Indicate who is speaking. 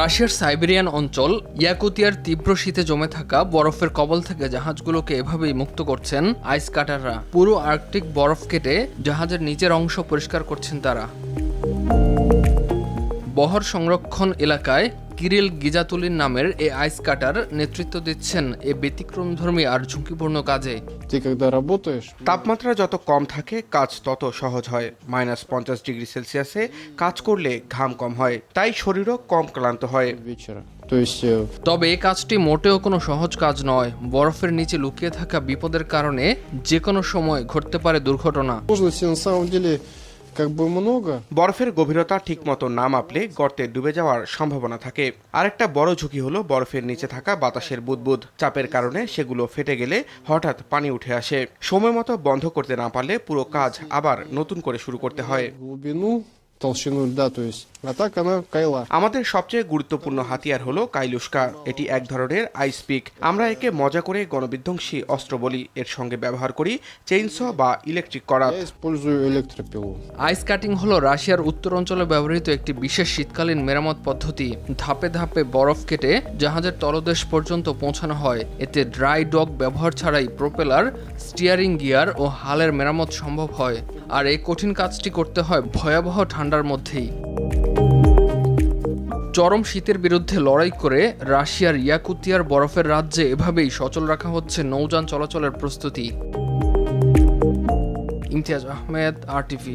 Speaker 1: রাশিয়ার সাইবেরিয়ান অঞ্চল ইয়াকুতিয়ার তীব্র শীতে জমে থাকা বরফের কবল থেকে জাহাজগুলোকে এভাবেই মুক্ত করছেন আইস কাটাররা। পুরো আর্কটিক বরফ কেটে জাহাজের নিচের অংশ পরিষ্কার করছেন তারা। বহর সংরক্ষণ এলাকায় কিরিল গিজাতুলিন নামের এই আইস কাটার নেতৃত্ব দিচ্ছেন এ ব্যতিক্রমধর্মী আর ঝুঁকিপূর্ণ কাজে।
Speaker 2: তাপমাত্রা যত কম থাকে কাজ তত সহজ হয়। -50°C কাজ করলে ঘাম কম হয়, তাই শরীরও কম ক্লান্ত হয়।
Speaker 1: তবে এই কাজটি মোটেও কোনো সহজ কাজ নয়। বরফের নিচে লুকিয়ে থাকা বিপদের কারণে যে কোনো সময় ঘটতে পারে দুর্ঘটনা।
Speaker 2: বরফের গভীরতা ঠিকমতো না মাপলে গর্তে ডুবে যাওয়ার সম্ভাবনা থাকে। আরেকটা বড় ঝুঁকি হলো বরফের নিচে থাকা বাতাসের বুদবুদ। চাপের কারণে সেগুলো ফেটে গেলে হঠাৎ পানি উঠে আসে। সময় মতো বন্ধ করতে না পারলে পুরো কাজ আবার নতুন করে শুরু করতে হয়। আমাদের সবচেয়ে গুরুত্বপূর্ণ হাতিয়ার হলো কাইলুশকা। এটি এক ধরনের আইস পিক। আমরা একে মজা করে গণবিধ্বংসী অস্ত্র বলি। এর সঙ্গে ব্যবহার করি চেইনস বা ইলেকট্রিক করাত।
Speaker 1: আইস কাটিং হলো রাশিয়ার উত্তর অঞ্চলে ব্যবহৃত একটি বিশেষ শীতকালীন মেরামত পদ্ধতি। ধাপে ধাপে বরফ কেটে জাহাজের তলদেশ পর্যন্ত পৌঁছানো হয়। এতে ড্রাই ডক ব্যবহার ছাড়াই প্রোপেলার, স্টিয়ারিং গিয়ার ও হালের মেরামত সম্ভব হয়। আর এই কঠিন কাজটি করতে হয় ভয়াবহ ঠান্ডার মধ্যেই। চরম শীতের বিরুদ্ধে লড়াই করে রাশিয়ার ইয়াকুতিয়ার বরফের রাজ্যে এভাবেই সচল রাখা হচ্ছে নৌযান চলাচলের প্রস্তুতি। ইমতিয়াজ আহমেদ, RTV।